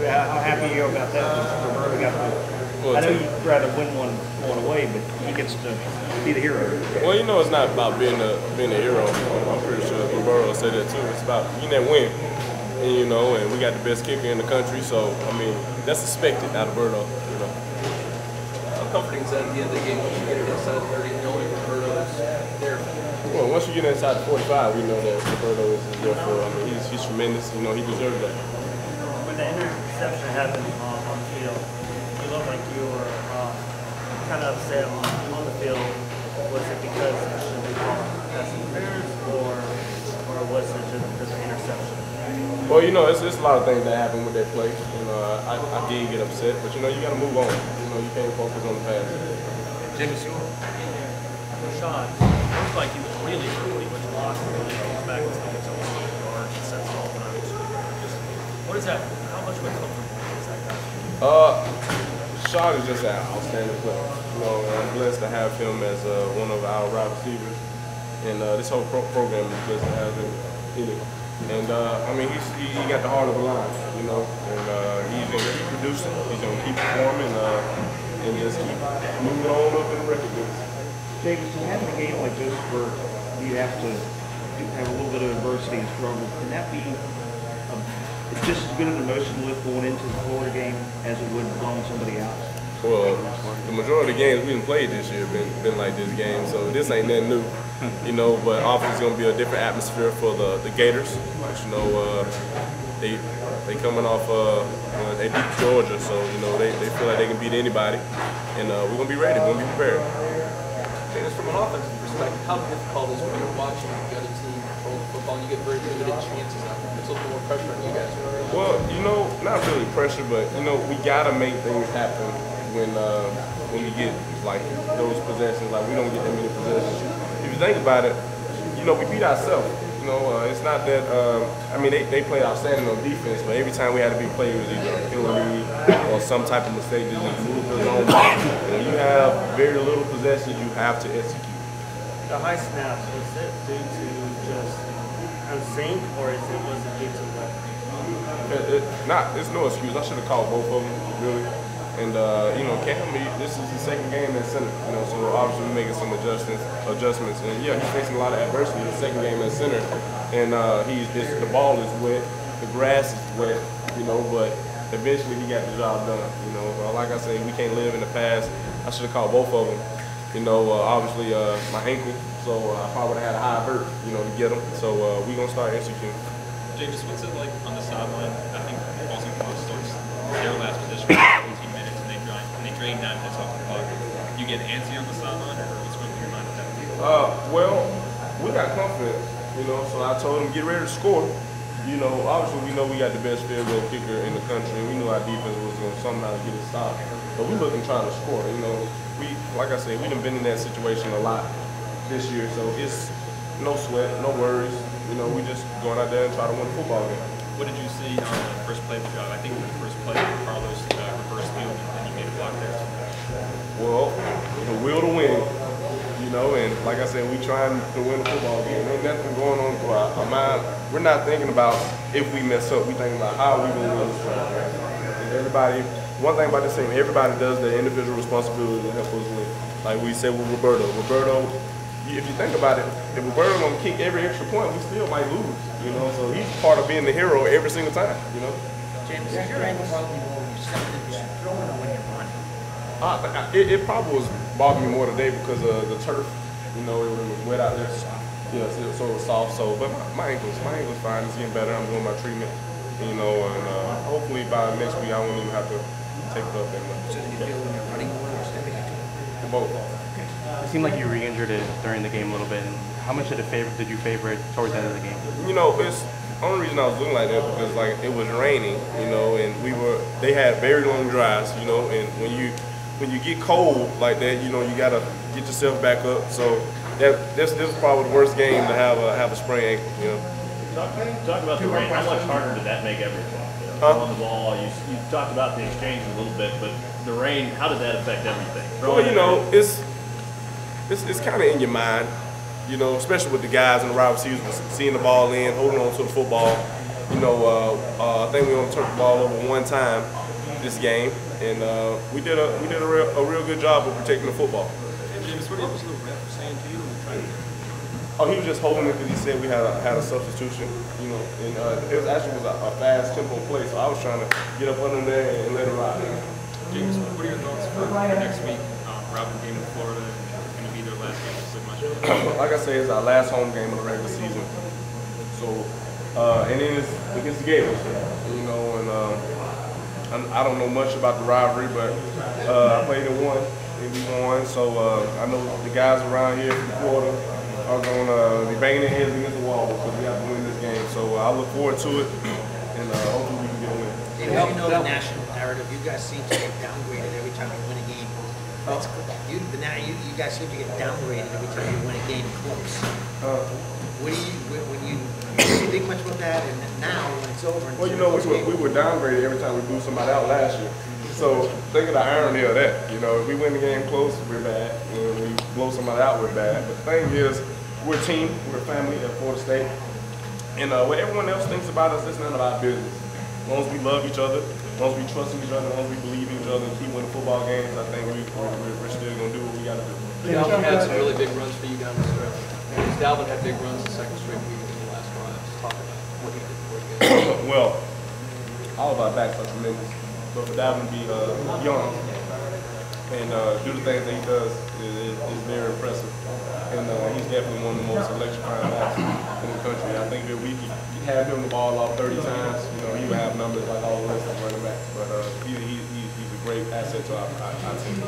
How happy are you about that? Roberto got I know you'd rather win one going away, but he gets to be the hero. Well, you know, it's not about being a hero. I'm pretty sure Roberto will say that too. It's about getting that win. And, you know, and we got the best kicker in the country, so I mean, that's expected out of Roberto. You know. How comforting is that at the end of the game when you get it inside 30, knowing Roberto's there? Well, once you get inside the 45, we know that Roberto is there for. I mean, he's tremendous. You know, he deserves that. When the interception happened on the field, you looked like you were kind of upset on the field. Was it because it should be called pass interference, or was it just because of interception? Well, you know, it's a lot of things that happen with that play. You know, I did get upset, but you know, you got to move on. You know, you can't focus on the pass. Jameis, Rashad looked like he was really hurt when he went to lock and really comes back and still gets over the guard and sets all times. What is that? How much of a comfortable is that guy? Rashad is just an outstanding player. You know, I'm blessed to have him as one of our wide receivers, and this whole program is blessed to have him in it. And I mean, he got the heart of the line, you know, and he's gonna keep producing, he's gonna keep performing, and just keep moving on up in the record books. James, having a game like this where you have to have a little bit of adversity and struggle, can that be just as good an emotional lift going into the Florida game as it would blowing somebody out? Well, the majority of the games we done played this year been like this game, so this ain't nothing new, you know. But obviously it's gonna be a different atmosphere for the Gators. But, you know, they coming off they beat Georgia, so you know they feel like they can beat anybody, and we're gonna be ready. We're gonna be prepared. Just from an offensive perspective, how difficult is it when you're watching the other team control the football and you get very limited chances out there? It's a little more pressure on you guys. Well, you know, not really pressure, but you know, we gotta make things happen when we get like those possessions. Like we don't get that many possessions. If you think about it, you know, we beat ourselves. You know, it's not that. I mean, they played outstanding on defense, but every time we had a big play, it was either a penalty or some type of mistake that just moved us on. When you have very little possessions, you have to execute. The high snaps, was it due to just unsync, or was it due to what? It's no excuse. I should have called both of them, really. And you know, Cam, this is his second game at center. You know, so obviously we're making some adjustments. And yeah, he's facing a lot of adversity in the second game at center. And the ball is wet, the grass is wet. You know, but eventually he got the job done. You know, like I say, we can't live in the past. I should have called both of them. You know, obviously my ankle, so I probably would have had a high vert, you know, to get them. So we're gonna start executing. Jameis, what's it like on the sideline? I think Boston College starts their last position for 18 minutes, and they drain 9 minutes off the clock. You get antsy on the sideline, or what's going through your mind at that? Well, we got confidence, you know, so I told them get ready to score. You know, obviously we know we got the best field goal kicker in the country, and we knew our defense was going to somehow get it stopped. But we looking trying to score, you know. Like I said, we done been in that situation a lot this year, so it's no sweat, no worries. You know, we just going out there and try to win a football game. What did you see on the first play of the job? I think the first play, Carlos reversed field, and he made a block there. Well, the will to win, you know, and like I said, we trying to win a football game. Ain't nothing going on through our mind. We're not thinking about if we mess up. We thinking about how we gonna win this football game. And everybody, one thing about this team, everybody does their individual responsibility to help us win. Like we said with Roberto. Roberto, if you think about it, if Roberto gonna kick every extra point, we still might lose. You know, so he's part of being the hero every single time. You know. James, is your ankle probably more when you step into the throwing or when you're running? It probably was bothering me more today because of the turf. You know, it was wet out there. Yeah, so it was soft. So, but my ankle's fine. It's getting better. I'm doing my treatment. You know, and hopefully by next week I won't even have to take it up that much. So do you feel when you're running more or stepping into it? Both. It seemed like you re-injured it during the game a little bit. And how much did you favor it towards the end of the game? You know, it's the only reason I was doing like that because like it was raining, you know, and they had very long drives, you know, and when you get cold like that, you know, you gotta get yourself back up. So this is probably the worst game to have a sprained ankle, you know. Talk about the rain. How much harder did that make everything? You know, on the ball, you talked about the exchange a little bit, but the rain, how did that affect everything? Well, you know, it's kind of in your mind, you know, especially with the guys and the wide receivers seeing the ball in, holding on to the football. You know, I think we only turned the ball over one time this game, and we did a real good job of protecting the football. James, what was the ref saying to you when you tried to? Oh, he was just holding it because he said we had a substitution, you know, and it was actually a fast tempo play, so I was trying to get up under there and let it ride. James, what are your thoughts for next week? Robin game in Florida, and it's going to be their last game pretty much. Like I said, it's our last home game of the regular season. So, and then it's against the Gators, you know, and I don't know much about the rivalry, but I played in one, and we won. So I know the guys around here from Florida are going to be banging their heads against the wall because we have to win this game. So I look forward to it, and hopefully we can get a win. If you know the national narrative, you guys seem to get downgraded every time you win a game. You guys seem to get downgraded every time you win a game close. What do you think much about that? And now when it's over, Well, you know, we were downgraded every time we blew somebody out last year. So think of the irony of that. You know, if we win the game close, we're bad. When we blow somebody out, we're bad. But the thing is, we're a team, we're a family at Florida State, and what everyone else thinks about us, it's none of our business. As long as we love each other, as long as we trust in each other, as long as we believe in each other and keep winning football games, I think we're still going to do what we got to do. Dalvin had some really big runs for you down the stretch. Dalvin had big runs the second straight week in the last drive. Just talk about what he did for you. Well, all of our backs are tremendous, but for Dalvin to be young and do the things that he does is very impressive. And he's definitely one of the most electrifying backs in the country. I think that we could have him the ball off 30 times. You know, he would have numbers like all the rest of running backs. But he's a great asset to our team.